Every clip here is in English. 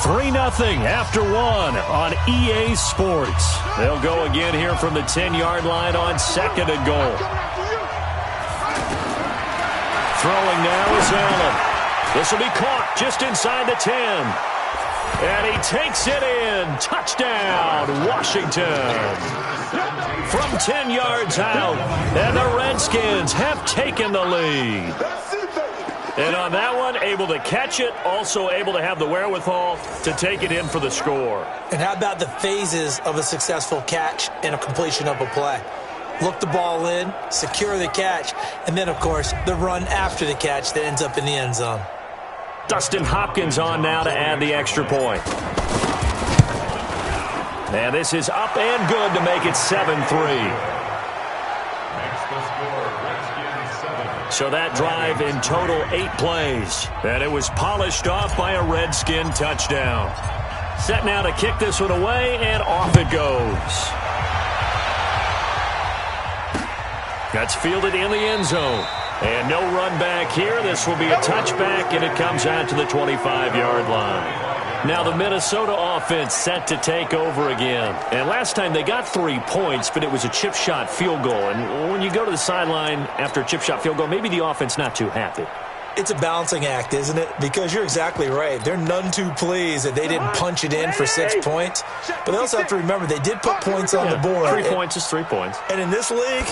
3-0 after one on EA Sports. They'll go again here from the 10-yard line on 2nd and goal. Throwing now is Allen. This will be caught just inside the 10. And he takes it in. Touchdown, Washington. From 10 yards out, and the Redskins have taken the lead. And on that one, able to catch it, also able to have the wherewithal to take it in for the score. And how about the phases of a successful catch and a completion of a play? Look the ball in, secure the catch, and then, of course, the run after the catch that ends up in the end zone. Dustin Hopkins on now to add the extra point. And this is up and good to make it 7-3. So that drive in total 8 plays. And it was polished off by a Redskin touchdown. Set now to kick this one away, and off it goes. That's fielded in the end zone. And no run back here. This will be a touchback, and it comes out to the 25-yard line. Now the Minnesota offense set to take over again. And last time they got 3 points, but it was a chip shot field goal. And when you go to the sideline after a chip shot field goal, maybe the offense not too happy. It's a balancing act, isn't it? Because you're exactly right. They're none too pleased that they didn't punch it in for 6 points. But they also have to remember they did put points on the board. 3 points is 3 points. And in this league,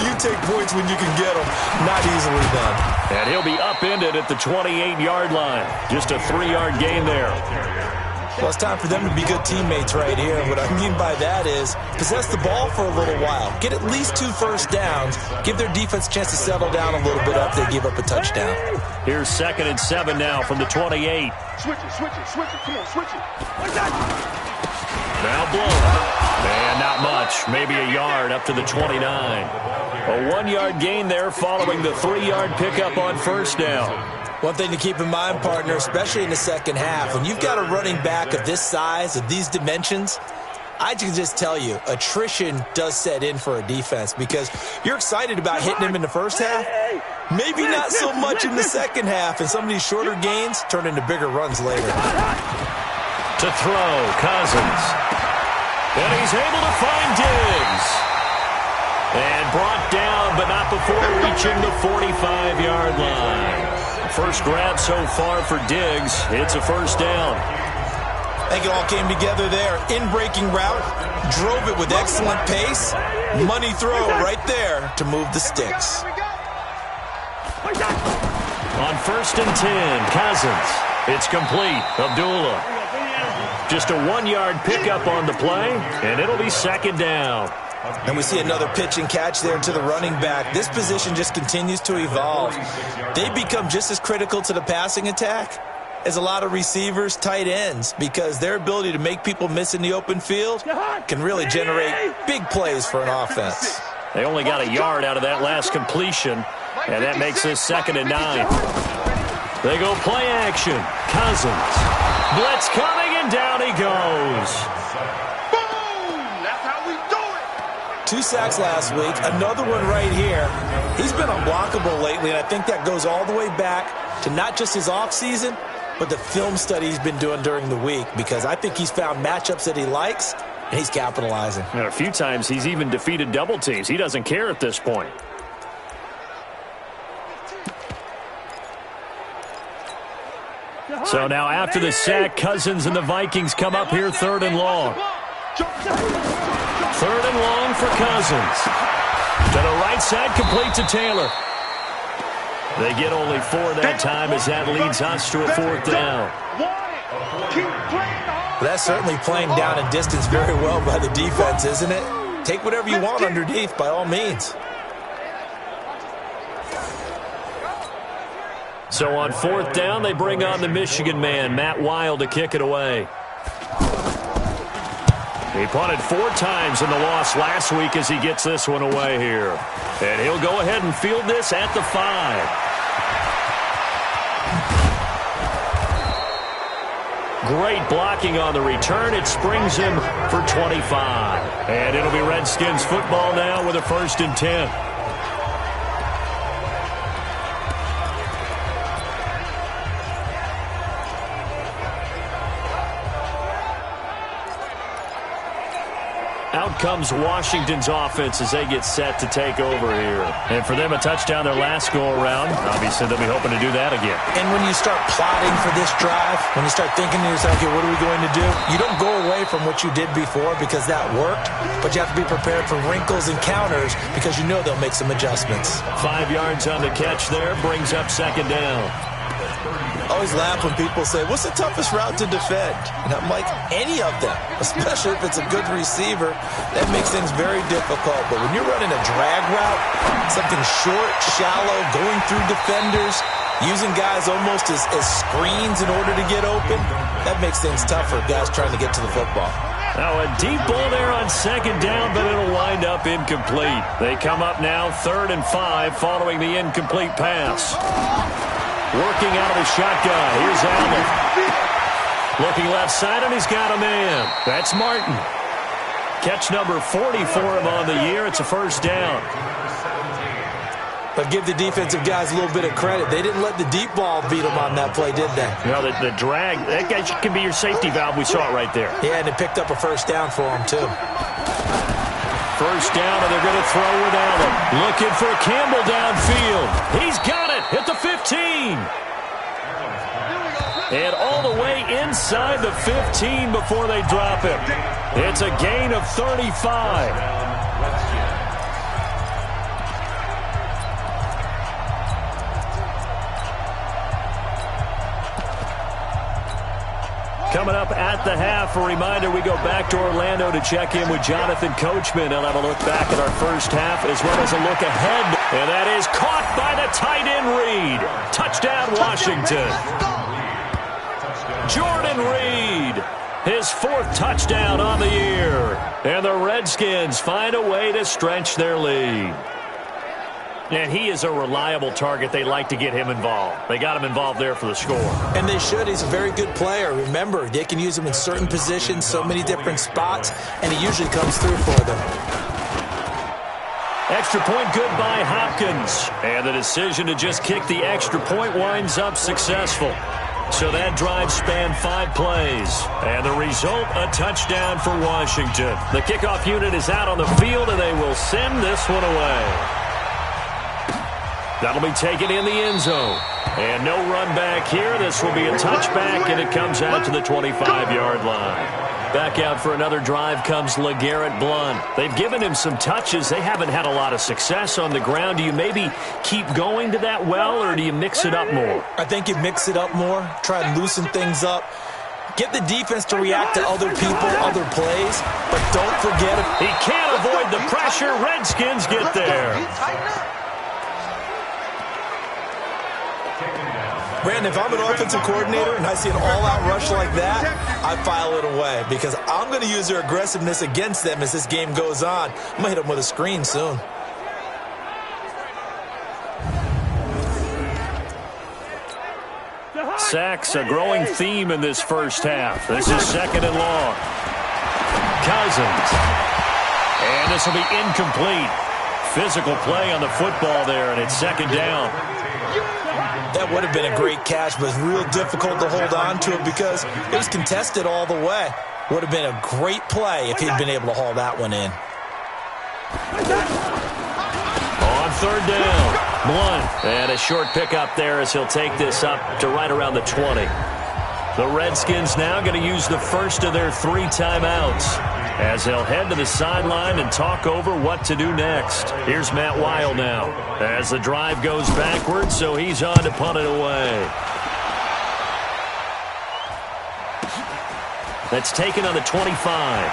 you take points when you can get them. Not easily done. And he'll be upended at the 28-yard line. Just a 3-yard gain there. Well, it's time for them to be good teammates right here. And what I mean by that is possess the ball for a little while. Get at least 2 first downs. Give their defense a chance to settle down a little bit after they give up a touchdown. Here's 2nd and 7 now from the 28. Switch it. Come on, switch it. Now blown. And not much. Maybe a yard up to the 29. A 1-yard gain there following the 3-yard pickup on first down. One thing to keep in mind, partner, especially in the second half, when you've got a running back of this size, of these dimensions, I can just tell you, attrition does set in for a defense because you're excited about hitting him in the first half. Maybe not so much in the second half, and some of these shorter gains turn into bigger runs later. To throw, Cousins. And he's able to find Diggs. And brought down, but not before reaching the 45-yard line. First grab so far for Diggs. It's a first down. I think it all came together there. In-breaking route, drove it with excellent pace. Money throw right there to move the sticks. On 1st and 10, Cousins. It's complete. Abdullah. Just a 1-yard pickup on the play, and it'll be 2nd down. And we see another pitch and catch there to the running back. This position just continues to evolve. They become just as critical to the passing attack as a lot of receivers, tight ends, because their ability to make people miss in the open field can really generate big plays for an offense. They only got a yard out of that last completion, and that makes this 2nd and 9. They go play action. Cousins. Blitz coming, and down he goes. 2 sacks last week, another one right here. He's been unblockable lately, and I think that goes all the way back to not just his offseason, but the film study he's been doing during the week, because I think he's found matchups that he likes, and he's capitalizing. And a few times he's even defeated double teams. He doesn't care at this point. So now after the sack, Cousins and the Vikings come up here 3rd and long. 3rd and long for Cousins. To the right side, complete to Taylor. They get only 4 that time as that leads us to a 4th down. That's certainly playing down and distance very well by the defense, isn't it? Take whatever you want underneath, by all means. So on 4th down, they bring on the Michigan man, Matt Wild, to kick it away. He punted 4 times in the loss last week as he gets this one away here. And he'll go ahead and field this at the 5. Great blocking on the return. It springs him for 25. And it'll be Redskins football now with a 1st and 10. Out comes Washington's offense as they get set to take over here. And for them, a touchdown their last go-around. Obviously, they'll be hoping to do that again. And when you start plotting for this drive, when you start thinking to yourself, okay, what are we going to do? You don't go away from what you did before because that worked, but you have to be prepared for wrinkles and counters because you know they'll make some adjustments. 5 yards on the catch there, brings up second down. I always laugh when people say, what's the toughest route to defend? And I'm like, any of them, especially if it's a good receiver. That makes things very difficult. But when you're running a drag route, something short, shallow, going through defenders, using guys almost as screens in order to get open, that makes things tougher, guys trying to get to the football. Now a deep ball there on second down, but it'll wind up incomplete. They come up now 3rd and 5 following the incomplete pass. Working out of the shotgun. Here's Allen. Looking left side, and he's got a man. That's Martin. Catch number 40 for him on the year. It's a first down. But give the defensive guys a little bit of credit. They didn't let the deep ball beat them on that play, did they? No, the drag, that guy can be your safety valve. We saw it right there. Yeah, and it picked up a first down for them, too. First down, and they're going to throw with Allen. Looking for Campbell downfield. He's got it at the 15. And all the way inside the 15 before they drop him. It's a gain of 35. Coming up at the half, a reminder, we go back to Orlando to check in with Jonathan Coachman. He'll have a look back at our first half as well as a look ahead. And that is caught by the tight end Reed. Touchdown, Washington. Jordan Reed, his 4th touchdown on the year. And the Redskins find a way to stretch their lead. And he is a reliable target. They like to get him involved. They got him involved there for the score. And they should. He's a very good player. Remember, they can use him in certain positions, so many different spots, and he usually comes through for them. Extra point good by Hopkins. And the decision to just kick the extra point winds up successful. So that drive spanned 5 plays. And the result, a touchdown for Washington. The kickoff unit is out on the field, and they will send this one away. That'll be taken in the end zone. And no run back here. This will be a touchback, and it comes out to the 25-yard line. Back out for another drive comes LeGarrette Blount. They've given him some touches. They haven't had a lot of success on the ground. Do you maybe keep going to that well, or do you mix it up more? I think you mix it up more. Try and loosen things up. Get the defense to react to other people, other plays, but don't forget it. He can't avoid the pressure. Redskins get there. Brandon, if I'm an offensive coordinator and I see an all-out rush like that, I file it away because I'm going to use their aggressiveness against them as this game goes on. I'm going to hit them with a screen soon. Sacks, a growing theme in this first half. This is 2nd and long. Cousins. And this will be incomplete. Physical play on the football there, and it's 2nd down. That would have been a great catch, but it's real difficult to hold on to it because it was contested all the way. Would have been a great play if he'd been able to haul that one in. On 3rd down, Blount. And a short pickup there as he'll take this up to right around the 20. The Redskins now going to use the first of their 3 timeouts as they'll head to the sideline and talk over what to do next. Here's Matt Weil now as the drive goes backwards, so he's on to punt it away. That's taken on the 25.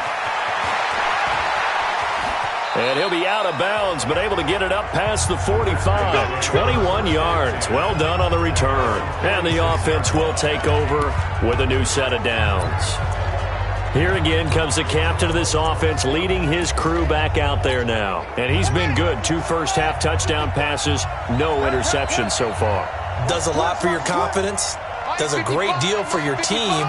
And he'll be out of bounds, but able to get it up past the 45. 21 yards. Well done on the return. And the offense will take over with a new set of downs. Here again comes the captain of this offense leading his crew back out there now. And he's been good. 2 first-half touchdown passes, no interceptions so far. Does a lot for your confidence. Does a great deal for your team.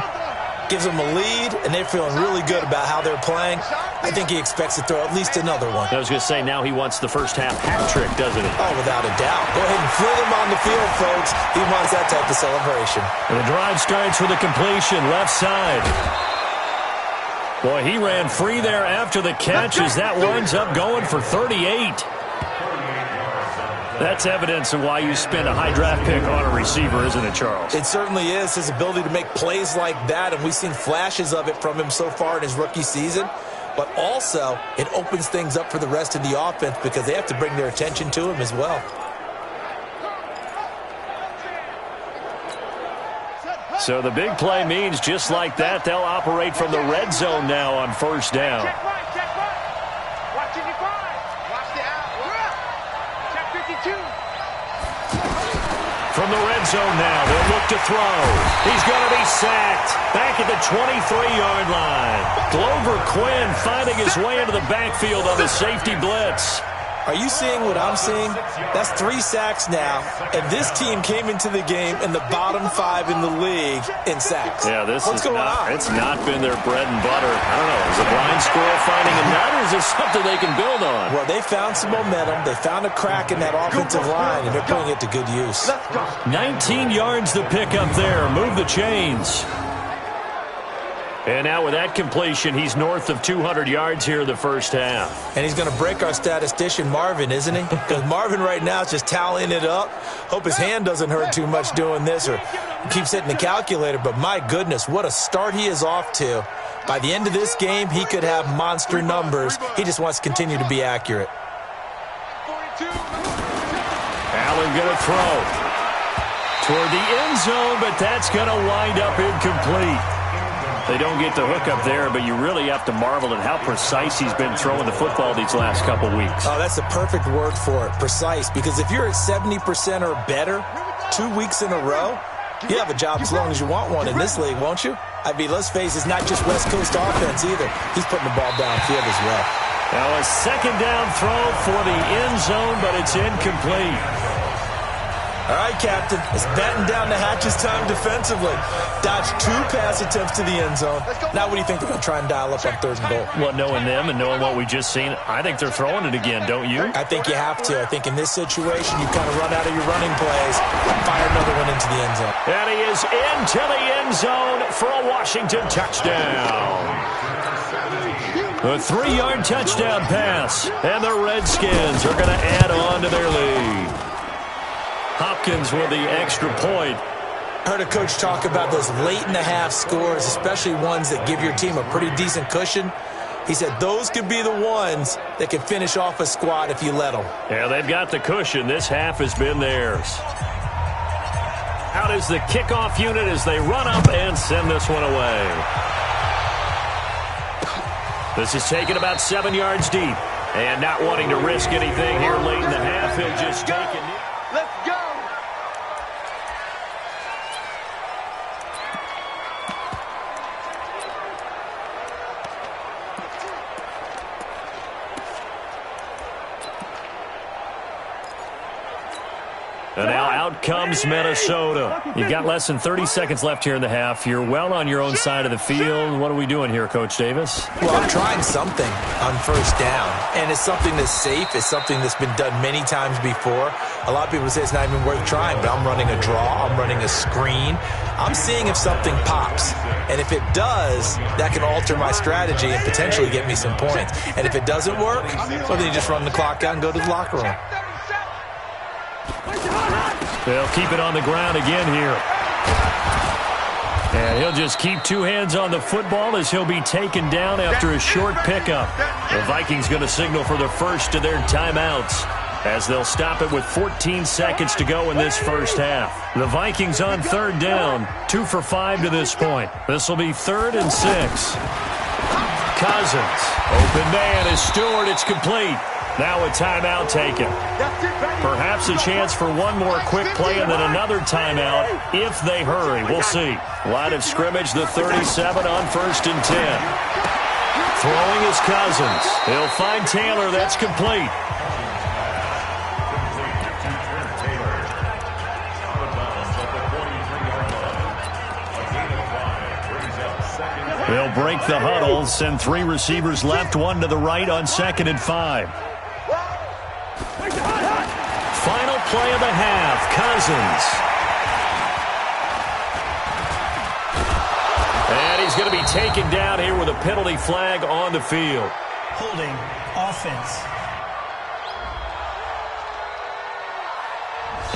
Gives them a lead, and they're feeling really good about how they're playing. I think he expects to throw at least another one. I was going to say, now he wants the first-half hat trick, doesn't he? Oh, without a doubt. Go ahead and fling him on the field, folks. He wants that type of celebration. And the drive starts with a completion, left side. Boy, he ran free there after the catch as that winds up going for 38. That's evidence of why you spend a high draft pick on a receiver, isn't it, Charles? It certainly is. His ability to make plays like that, and we've seen flashes of it from him so far in his rookie season. But also, it opens things up for the rest of the offense because they have to bring their attention to him as well. So the big play means just like that, they'll operate from the red zone now on first down. Check right. Watching your five. Watch the out. Check 52. From the red zone now, they'll look to throw. He's going to be sacked. Back at the 23-yard line. Glover Quinn finding his way into the backfield on the safety blitz. Are you seeing what I'm seeing? That's 3 sacks now, and this team came into the game in the bottom 5 in the league in sacks. Yeah, What's going on? It's not been their bread and butter. I don't know. Is a blind squirrel finding a nut, or is it something they can build on? Well, they found some momentum. They found a crack in that offensive line, and they're putting it to good use. 19 yards to pick up there. Move the chains. And now with that completion, he's north of 200 yards here in the first half. And he's going to break our statistician Marvin, isn't he? Because Marvin right now is just tallying it up. Hope his hand doesn't hurt too much doing this or keeps hitting the calculator. But my goodness, what a start he is off to. By the end of this game, he could have monster numbers. He just wants to continue to be accurate. Allen going to throw toward the end zone, but that's going to wind up incomplete. They don't get the hook up there, but you really have to marvel at how precise he's been throwing the football these last couple weeks. Oh, that's the perfect word for it, precise. Because if you're at 70% or better 2 weeks in a row, you have a job as long as you want one in this league, won't you? I mean, let's face it, it's not just West Coast offense either. He's putting the ball downfield as well. Now a second down throw for the end zone, but it's incomplete. All right, Captain, it's batten down the hatches time defensively. Dodged 2 pass attempts to the end zone. Now what do you think they're going to try and dial up on 3rd and goal? Well, knowing them and knowing what we just seen, I think they're throwing it again, don't you? I think you have to. I think in this situation, you kind of run out of your running plays and fire another one into the end zone. And he is into the end zone for a Washington touchdown. A 3-yard touchdown pass, and the Redskins are going to add on to their lead. Hopkins with the extra point. Heard a coach talk about those late-in-the-half scores, especially ones that give your team a pretty decent cushion. He said those could be the ones that can finish off a squad if you let them. Yeah, they've got the cushion. This half has been theirs. Out is the kickoff unit as they run up and send this one away. This is taken about 7 yards deep. And not wanting to risk anything here late in the half, he'll just take it. Let's go. And now out comes Minnesota. You've got less than 30 seconds left here in the half. You're well on your own side of the field. What are we doing here, Coach Davis? Well, I'm trying something on first down, and it's something that's safe. It's something that's been done many times before. A lot of people say it's not even worth trying, but I'm running a draw. I'm running a screen. I'm seeing if something pops. And if it does, that can alter my strategy and potentially get me some points. And if it doesn't work, well, then you just run the clock out and go to the locker room. They'll keep it on the ground again here. And he'll just keep 2 hands on the football as he'll be taken down after a short pickup. The Vikings going to signal for the first of their timeouts as they'll stop it with 14 seconds to go in this first half. The Vikings on 3rd down, 2 for 5 to this point. This will be 3rd and 6. Cousins, open man is Stewart. It's complete. Now a timeout taken. Perhaps a chance for one more quick play and then another timeout if they hurry. We'll see. Line of scrimmage, the 37 on 1st and 10. Throwing is Cousins. He'll find Taylor. That's complete. They'll break the huddle, send 3 receivers left, 1 to the right on 2nd and 5. Final play of the half, Cousins. And And he's going to be taken down here with a penalty flag on the field. Holding offense.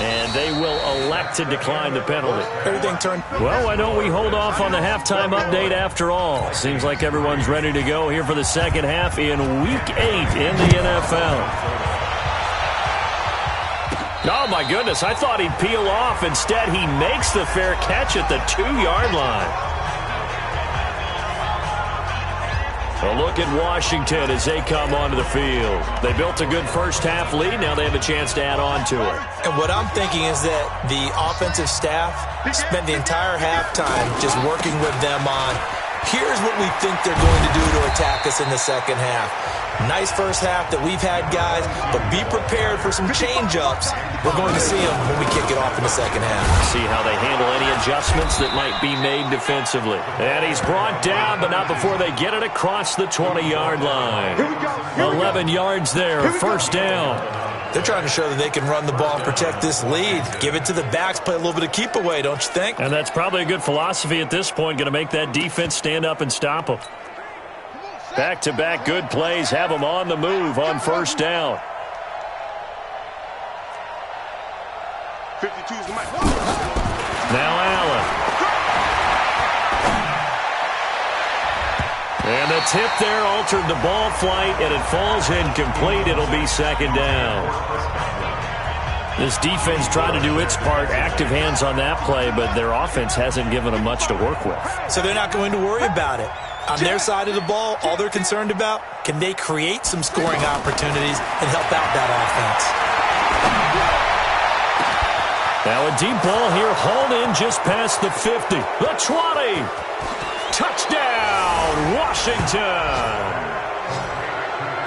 And they will elect to decline the penalty. Everything turned. Well, why don't we hold off on the halftime update after all? Seems like everyone's ready to go here for the second half in Week 8 in the NFL. Oh, my goodness. I thought he'd peel off. Instead, he makes the fair catch at the 2-yard line. A look at Washington as they come onto the field. They built a good first-half lead. Now they have a chance to add on to it. And what I'm thinking is that the offensive staff spent the entire halftime just working with them on, here's what we think they're going to do to attack us in the second half. Nice first half that we've had, guys, but be prepared for some change-ups. We're going to see them when we kick it off in the second half. See how they handle any adjustments that might be made defensively. And he's brought down, but not before they get it across the 20-yard line. 11 yards there, first down. They're trying to show that they can run the ball and protect this lead. Give it to the backs, play a little bit of keep away, don't you think? And that's probably a good philosophy at this point, going to make that defense stand up and stop them. Back-to-back good plays have them on the move on first down. 52 is the mic. Now Allen. And the tip there altered the ball flight, and it falls incomplete. It'll be second down. This defense tried to do its part, active hands on that play, but their offense hasn't given them much to work with. So they're not going to worry about it. On their side of the ball, all they're concerned about, can they create some scoring opportunities and help out that offense? Now a deep ball here, hauled in just past the 50. The 20. Touchdown, Washington.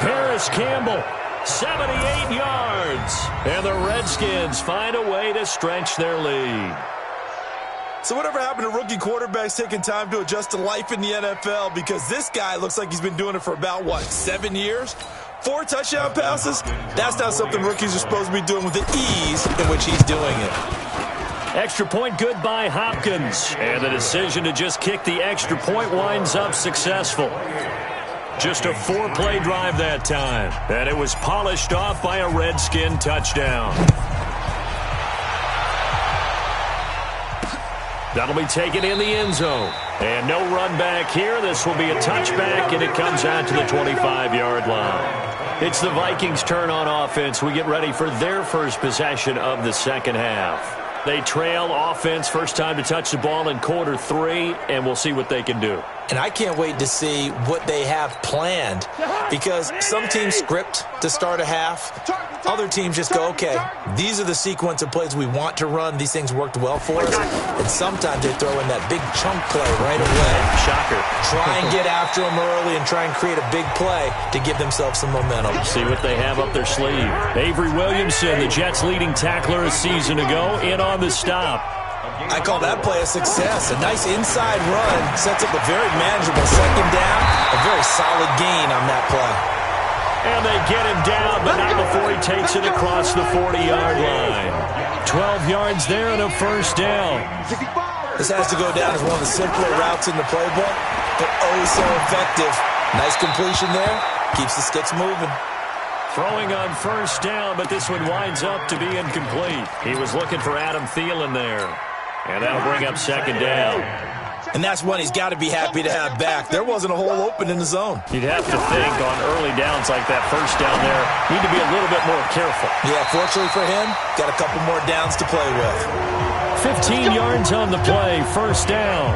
Paris Campbell, 78 yards. And the Redskins find a way to stretch their lead. So whatever happened to rookie quarterbacks taking time to adjust to life in the NFL? Because this guy looks like he's been doing it for about, 7 years? 4 touchdown passes? That's not something rookies are supposed to be doing with the ease in which he's doing it. Extra point good by Hopkins. And the decision to just kick the extra point winds up successful. Just a 4-play drive that time. And it was polished off by a Redskin touchdown. That'll be taken in the end zone. And no run back here. This will be a touchback, and it comes out to the 25-yard line. It's the Vikings' turn on offense. We get ready for their first possession of the second half. They trail offense, first time to touch the ball in quarter 3, and we'll see what they can do. And I can't wait to see what they have planned, because some teams script to start a half. Other teams just go, okay, these are the sequence of plays we want to run. These things worked well for us. And sometimes they throw in that big chunk play right away. Shocker. Try and get after them early and try and create a big play to give themselves some momentum. See what they have up their sleeve. Avery Williamson, the Jets' leading tackler a season ago, in on the stop. I call that play a success. A nice inside run sets up a very manageable second down. A very solid gain on that play. And they get him down, but not before he takes it across the 40-yard line. 12 yards there and a first down. This has to go down as one of the simpler routes in the playbook, but oh so effective. Nice completion there. Keeps the sticks moving. Throwing on first down, but this one winds up to be incomplete. He was looking for Adam Thielen there. And that'll bring up second down. And that's one he's got to be happy to have back. There wasn't a hole open in the zone. You'd have to think on early downs like that first down there, need to be a little bit more careful. Yeah, fortunately for him, got a couple more downs to play with. 15 yards on the play, first down.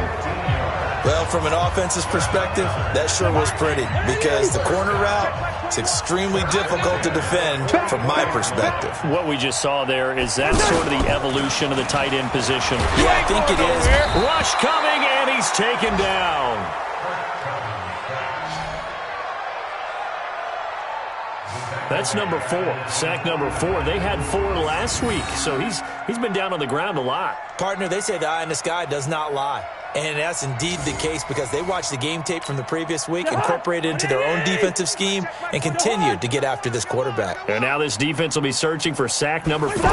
Well, from an offensive perspective, that sure was pretty, because the corner route is extremely difficult to defend from my perspective. What we just saw there, is that sort of the evolution of the tight end position? Yeah, I think it is. Rush coming, and he's taken down. That's number 4, sack number 4. They had 4 last week, so he's been down on the ground a lot. Partner, they say the eye in the sky does not lie. And that's indeed the case, because they watched the game tape from the previous week, incorporated it into their own defensive scheme, and continued to get after this quarterback. And now this defense will be searching for sack number 5.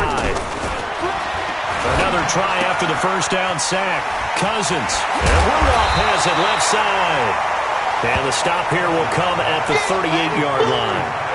Another try after the first down sack. Cousins. And Rudolph has it left side. And the stop here will come at the 38-yard line.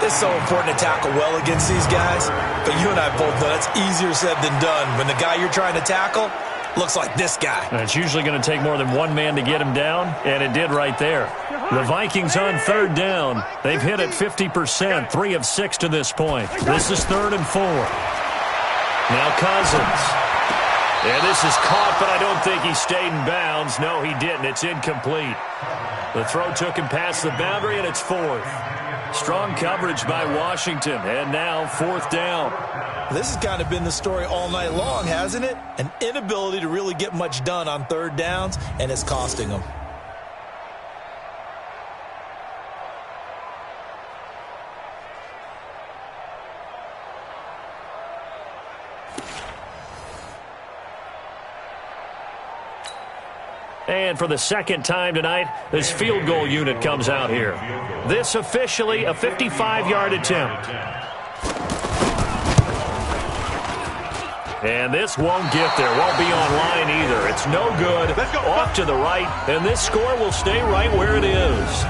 It's so important to tackle well against these guys, but you and I both know that's easier said than done when the guy you're trying to tackle looks like this guy. And it's usually going to take more than one man to get him down, and it did right there. The Vikings on third down. They've hit it 50%, 3 of 6 to this point. This is 3rd and 4. Now Cousins. And this is caught, but I don't think he stayed in bounds. No, he didn't. It's incomplete. The throw took him past the boundary, and it's 4th. Strong coverage by Washington, and now 4th down. This has kind of been the story all night long, hasn't it? An inability to really get much done on third downs, and it's costing them. And for the second time tonight, this field goal unit comes out here. This officially a 55-yard attempt. And this won't get there. Won't be online either. It's no good. Off to the right. And this score will stay right where it is.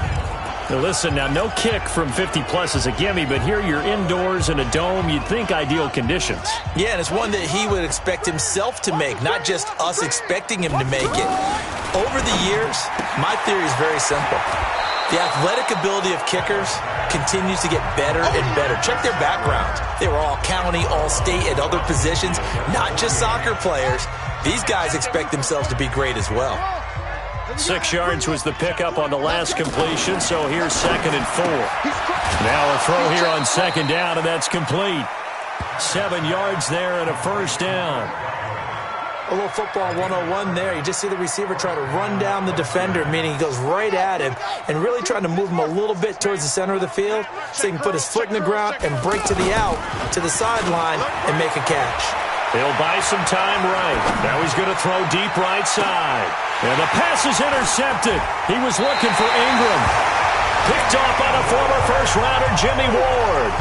Now listen, now no kick from 50-plus is a gimme, but here you're indoors in a dome. You'd think ideal conditions. Yeah, and it's one that he would expect himself to make, not just us expecting him to make it. Over the years, my theory is very simple. The athletic ability of kickers continues to get better and better. Check their backgrounds. They were all county, all state, at other positions, not just soccer players. These guys expect themselves to be great as well. 6 yards was the pickup on the last completion, so here's 2nd and 4. Now a throw here on 2nd down, and that's complete. 7 yards there and a first down. A little football 101 there. You just see the receiver try to run down the defender, meaning he goes right at him and really trying to move him a little bit towards the center of the field so he can put his foot in the ground and break to the out, to the sideline, and make a catch. He'll buy some time right. Now he's going to throw deep right side. And the pass is intercepted. He was looking for Ingram. Picked off on a former first-rounder, Jimmy Ward.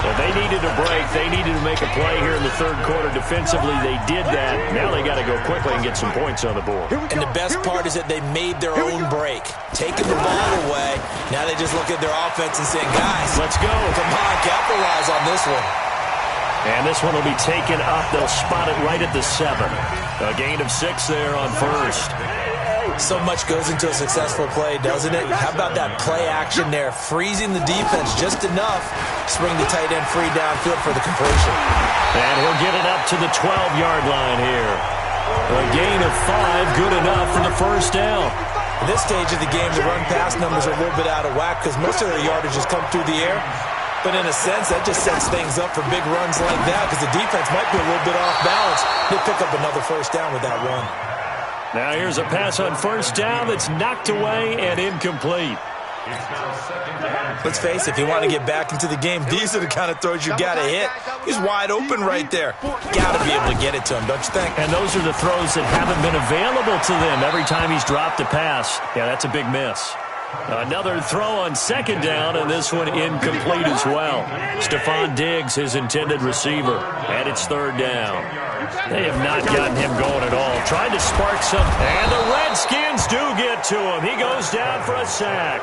And they needed a break. They needed to make a play here in the third quarter. Defensively, they did that. Now they got to go quickly and get some points on the board. And the best part is that they made their own break. Taking the ball away. Now they just look at their offense and saying, guys, let's go. Come on, capitalize on this one. And this one will be taken up. They'll spot it right at the 7. A gain of 6 there on first. So much goes into a successful play, doesn't it? How about that play action there? Freezing the defense just enough to bring the tight end free downfield for the completion. And he'll get it up to the 12-yard line here. A gain of 5, good enough for the first down. At this stage of the game, the run-pass numbers are a little bit out of whack because most of their yardage has come through the air. But in a sense, that just sets things up for big runs like that because the defense might be a little bit off balance. They'll pick up another first down with that run. Now here's a pass on first down that's knocked away and incomplete. Let's face it, if you want to get back into the game, these are the kind of throws you got to hit. He's wide open right there. Got to be able to get it to him, don't you think? And those are the throws that haven't been available to them every time he's dropped a pass. Yeah, that's a big miss. Another throw on second down, and this one incomplete as well. Stephon Diggs, his intended receiver, and it's third down. They have not gotten him going at all. Tried to spark some, and the Redskins do get to him. He goes down for a sack.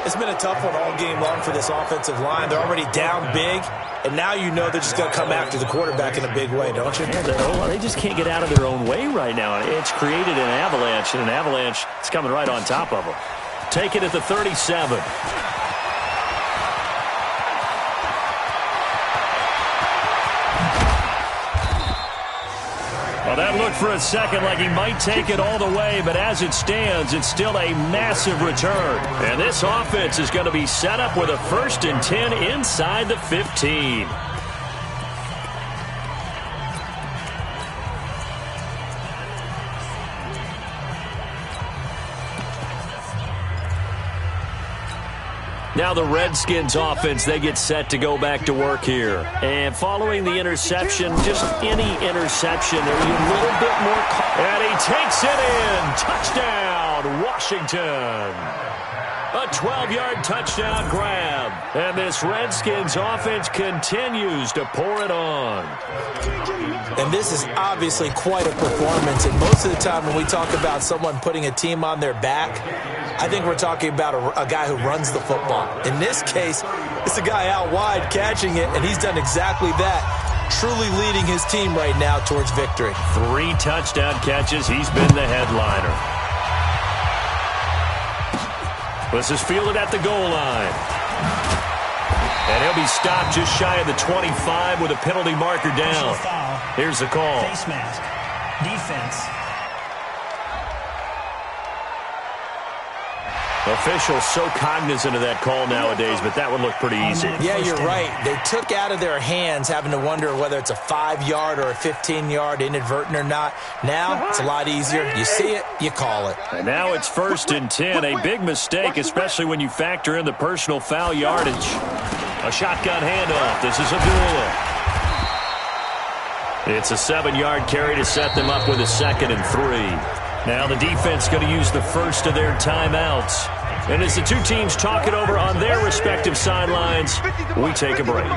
It's been a tough one all game long for this offensive line. They're already down big, and now you know they're just going to come after the quarterback in a big way, don't you? Yeah, they just can't get out of their own way right now. It's created an avalanche, and an avalanche is coming right on top of them. Take it at the 37. Well, that looked for a second like he might take it all the way, but as it stands, it's still a massive return. And this offense is going to be set up with a 1st and 10 inside the 15. Now the Redskins offense, they get set to go back to work here. And following the interception, just any interception, are you a little bit more... And he takes it in. Touchdown, Washington. A 12-yard touchdown grab. And this Redskins offense continues to pour it on. And this is obviously quite a performance. And most of the time when we talk about someone putting a team on their back, I think we're talking about a guy who runs the football. In this case, it's a guy out wide catching it, and he's done exactly that, truly leading his team right now towards victory. 3 touchdown catches. He's been the headliner. This is fielded at the goal line. And he'll be stopped just shy of the 25 with a penalty marker down. Here's the call. Face mask. Defense. Officials so cognizant of that call nowadays, but that would look pretty easy. Yeah, you're right. They took out of their hands having to wonder whether it's a 5-yard or a 15-yard inadvertent or not. Now, it's a lot easier. You see it, you call it. And now it's 1st and 10. A big mistake, especially when you factor in the personal foul yardage. A shotgun handoff. This is Abdullah. It's a 7-yard carry to set them up with a 2nd and 3. Now the defense going to use the first of their timeouts. And as the two teams talk it over on their respective sidelines, we take a break.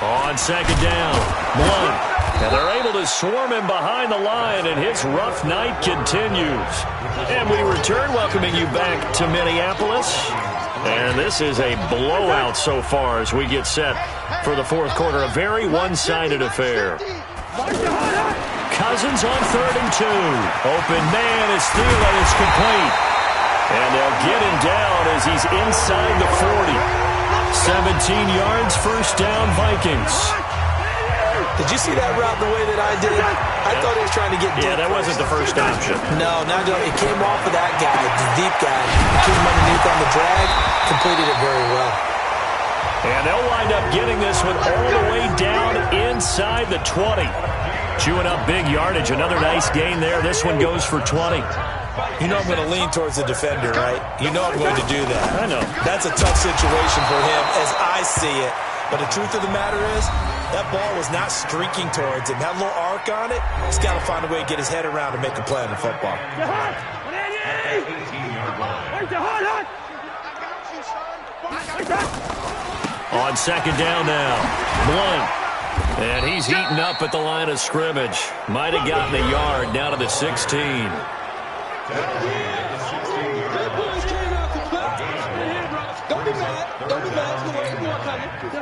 On 2nd down, Blunt. And they're able to swarm him behind the line, and his rough night continues. And we return, welcoming you back to Minneapolis. And this is a blowout so far as we get set for the 4th quarter. A very one-sided affair. Cousins on 3rd and 2. Open man is Thielen. It's complete. And they'll get him down as he's inside the 40. 17 yards, 1st down, Vikings. Did you see that route the way that I did? I thought he was trying to get deep. Yeah, that wasn't the first option. No, it came off of that guy, the deep guy. He came underneath on the drag, completed it very well. And they'll wind up getting this one all the way down inside the 20. Chewing up big yardage. Another nice gain there. This one goes for 20. You know I'm going to lean towards the defender, right? You know I'm going to do that. I know. That's a tough situation for him as I see it. But the truth of the matter is, that ball was not streaking towards him. That little arc on it, he's got to find a way to get his head around and make a play on the football. On 2nd down now, Blunt. And he's eaten up at the line of scrimmage. Might have gotten a yard down to the 16.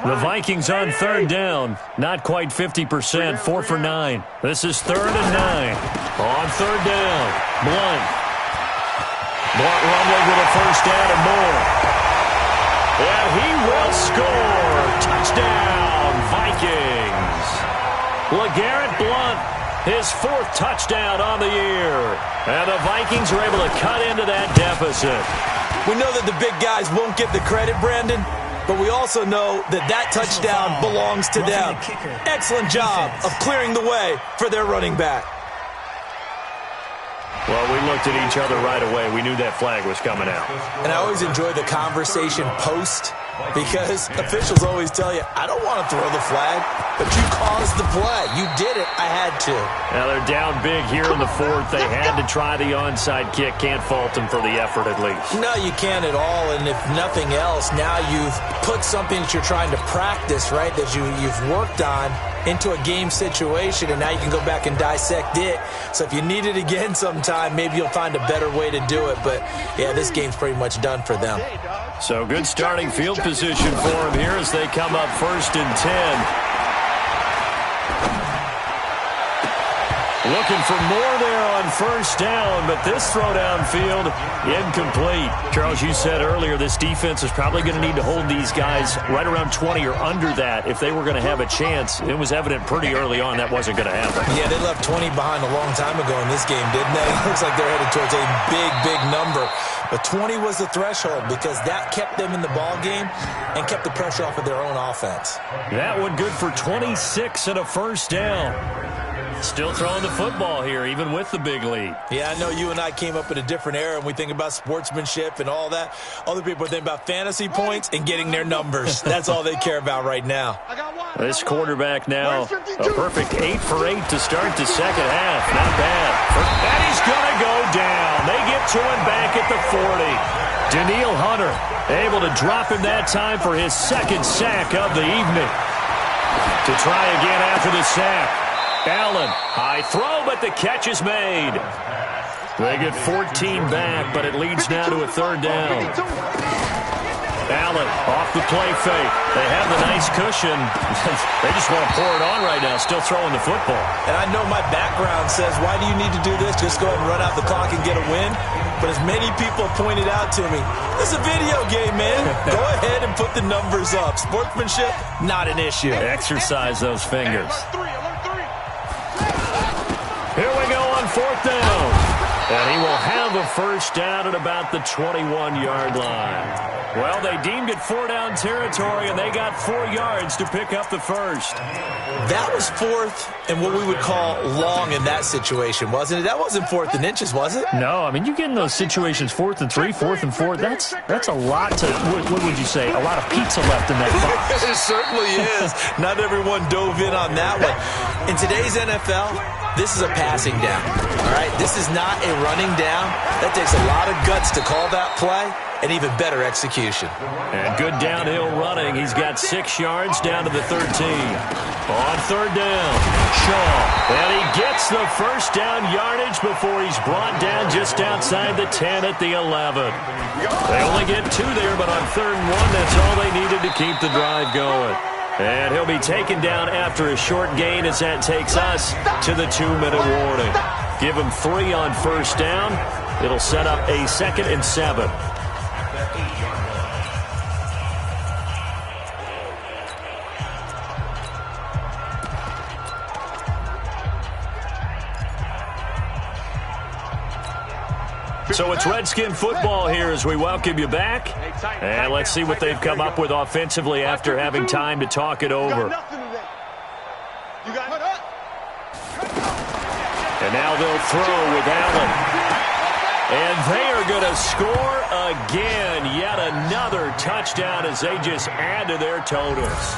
The Vikings on 3rd down. Not quite 50%. 4 for 9. This is 3rd and 9. On 3rd down, Blunt. Blunt rumbling with a 1st down and more. And he will score. Touchdown, Vikings. LeGarrette Blunt, his 4th touchdown on the year. And the Vikings are able to cut into that deficit. We know that the big guys won't get the credit, Brandon, but we also know that that touchdown belongs to them. Excellent job of clearing the way for their running back. Well, we looked at each other right away. We knew that flag was coming out. And I always enjoy the conversation post because officials always tell you, I don't want to throw the flag, but you caused the play. You did it. I had to. Now they're down big here in the 4th. They had to try the onside kick. Can't fault them for the effort at least. No, you can't at all. And if nothing else, now you've put something that you're trying to practice, right, that you've worked on into a game situation, and now you can go back and dissect it. So if you need it again sometime, maybe you'll find a better way to do it. But, yeah, this game's pretty much done for them. So good starting field position for them here as they come up 1st and 10. Looking for more there on 1st down, but this throw downfield, incomplete. Charles, you said earlier this defense is probably going to need to hold these guys right around 20 or under that if they were going to have a chance. It was evident pretty early on that wasn't going to happen. Yeah, they left 20 behind a long time ago in this game, didn't they? It looks like they're headed towards a big, big number. But 20 was the threshold because that kept them in the ball game and kept the pressure off of their own offense. That one good for 26 and a 1st down. Still throwing the football here, even with the big lead. Yeah, I know you and I came up in a different era, and we think about sportsmanship and all that. Other people think about fantasy points and getting their numbers. That's all they care about right now. This quarterback now, a perfect 8 for 8 to start the second half. Not bad. And he's going to go down. They get to him back at the 40. Danielle Hunter able to drop him that time for his second sack of the evening. To try again after the sack. Allen, high throw, but the catch is made. They get 14 back, but it leads now to a third down. Allen off the play fake. They have the nice cushion. They just want to pour it on right now, still throwing the football. And I know my background says, why do you need to do this? Just go ahead and run out the clock and get a win. But as many people have pointed out to me, this is a video game, man. Go ahead and put the numbers up. Sportsmanship, not an issue. Exercise those fingers. Here we go on fourth down. And he will have a first down at about the 21-yard line. Well, they deemed it 4-down territory, and they got 4 yards to pick up the first. That was fourth and what we would call long in that situation, wasn't it? That wasn't fourth and inches, was it? No, I mean, you get in those situations 4th and 3, 4th and 4. That's a lot to, what would you say, a lot of pizza left in that box. It certainly is. Not everyone dove in on that one. In today's NFL, this is a passing down, all right? This is not a running down. That takes a lot of guts to call that play, and even better execution. And good downhill running. He's got 6 yards down to the 13. On third down, Shaw. And he gets the first down yardage before he's brought down just outside the 10 at the 11. They only get 2 there, but on third and 1, that's all they needed to keep the drive going. And he'll be taken down after a short gain as that takes us to the 2-minute warning. Give him 3 on first down. It'll set up a 2nd and 7. So it's Redskin football here as we welcome you back. And let's see what they've come up with offensively after having time to talk it over. And now they'll throw with Allen. And they are going to score again. Yet another touchdown as they just add to their totals.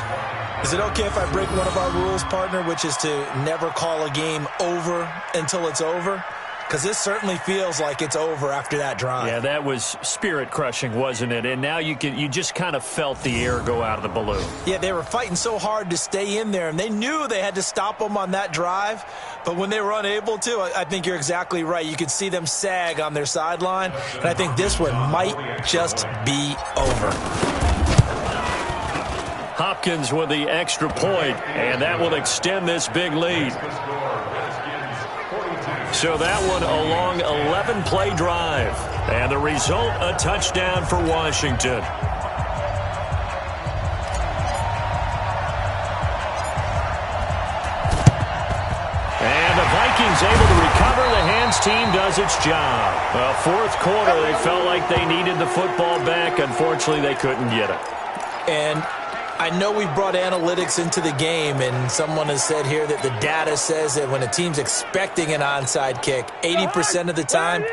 Is it okay if I break one of our rules, partner, which is to never call a game over until it's over? Because this certainly feels like it's over after that drive. Yeah, that was spirit-crushing, wasn't it? And now you just kind of felt the air go out of the balloon. Yeah, they were fighting so hard to stay in there, and they knew they had to stop them on that drive. But when they were unable to, I think you're exactly right. You could see them sag on their sideline, and I think this one might just be over. Hopkins with the extra point, and that will extend this big lead. So that one a long 11-play drive. And the result, a touchdown for Washington. And the Vikings able to recover. The hands team does its job. Well, fourth quarter, they felt like they needed the football back. Unfortunately, they couldn't get it. And I know we brought analytics into the game, and someone has said here that the data says that when a team's expecting an onside kick, 80% of the time,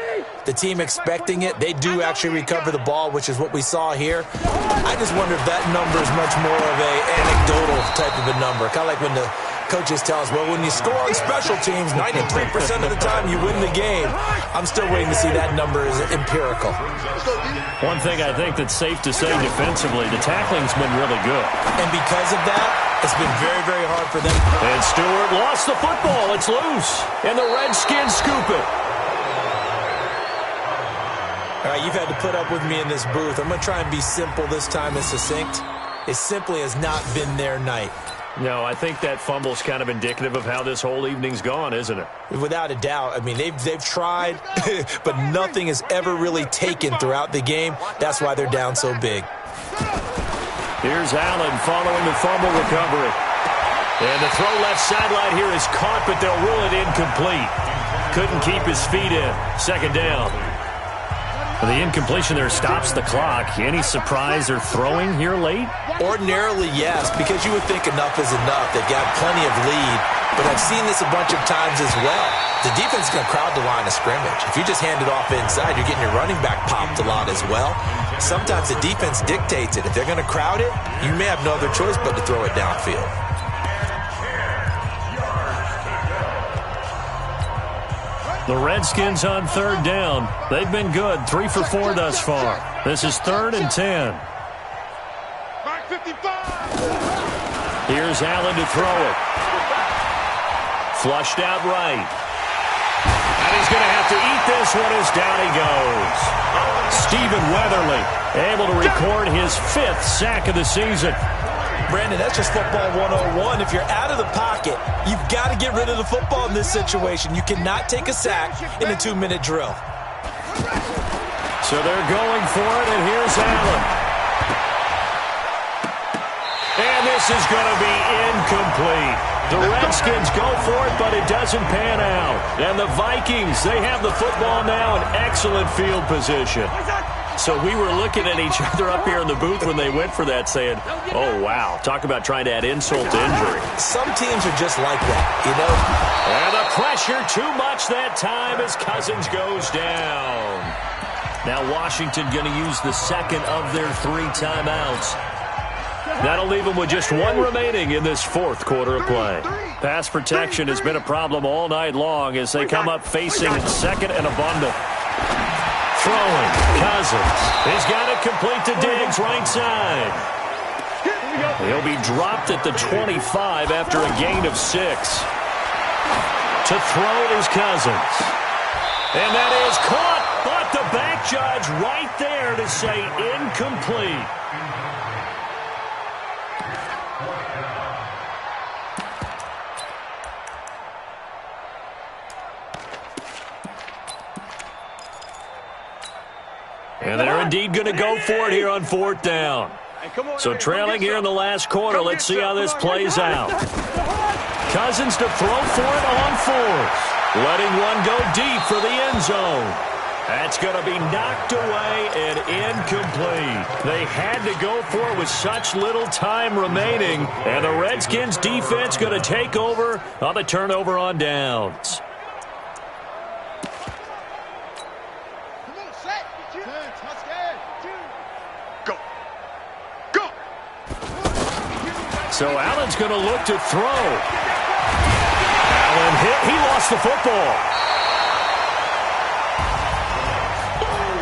the team expecting it, they do actually recover the ball, which is what we saw here. I just wonder if that number is much more of a anecdotal type of a number, kind of like when the coaches tell us, well, when you score on special teams, 93% of the time you win the game. I'm still waiting to see that number is empirical. One thing I think that's safe to say defensively, the tackling's been really good. And because of that, it's been very, very hard for them. And Stewart lost the football. It's loose. And the Redskins scoop it. All right, you've had to put up with me in this booth. I'm going to try and be simple this time and succinct. It simply has not been their night. No, I think that fumble's kind of indicative of how this whole evening's gone, isn't it? Without a doubt. I mean, they've tried, but nothing has ever really taken throughout the game. That's why they're down so big. Here's Allen following the fumble recovery. And the throw left sideline here is caught, but they'll rule it incomplete. Couldn't keep his feet in. Second down. The incompletion there stops the clock. Any surprise they're throwing here late? Ordinarily, yes, because you would think enough is enough. They've got plenty of lead. but I've seen this a bunch of times as well. The defense is going to crowd the line of scrimmage. If you just hand it off inside, you're getting your running back popped a lot as well. Sometimes the defense dictates it. If they're going to crowd it, you may have no other choice but to throw it downfield. The Redskins on third down. They've been good, 3 for 4 thus far. This is 3rd and 10. Mark 55. Here's Allen to throw it. Flushed out right. And he's going to have to eat this one as down he goes. Stephen Weatherly able to record his 5th sack of the season. Brandon, that's just football 101. If you're out of the pocket, you've got to get rid of the football in this situation. You cannot take a sack in a 2-minute drill. So they're going for it, and here's Allen. And this is going to be incomplete. The Redskins go for it, but it doesn't pan out. And the Vikings, they have the football now in excellent field position. So we were looking at each other up here in the booth when they went for that saying, oh, wow, talk about trying to add insult to injury. Some teams are just like that, you know. And the pressure too much that time as Cousins goes down. Now Washington going to use the second of their 3 timeouts. That'll leave them with just 1 remaining in this 4th quarter of play. Pass protection has been a problem all night long as they come up facing 2nd and abundant. Throwing, Cousins. He's got it complete to Diggs, right side. He'll be dropped at the 25 after a gain of 6. To throw is Cousins. And that is caught, but the back judge right there to say incomplete. And they're indeed going to go for it here on 4th down. So trailing here in the last quarter, let's see how this plays out. Cousins to throw for it on 4th. Letting one go deep for the end zone. That's going to be knocked away and incomplete. They had to go for it with such little time remaining. And the Redskins defense going to take over on the turnover on downs. So Allen's going to look to throw. Allen hit. He lost the football.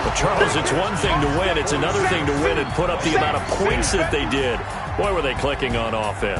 But Charles, it's one thing to win. It's another thing to win and put up the amount of points that they did. Boy, were they clicking on offense.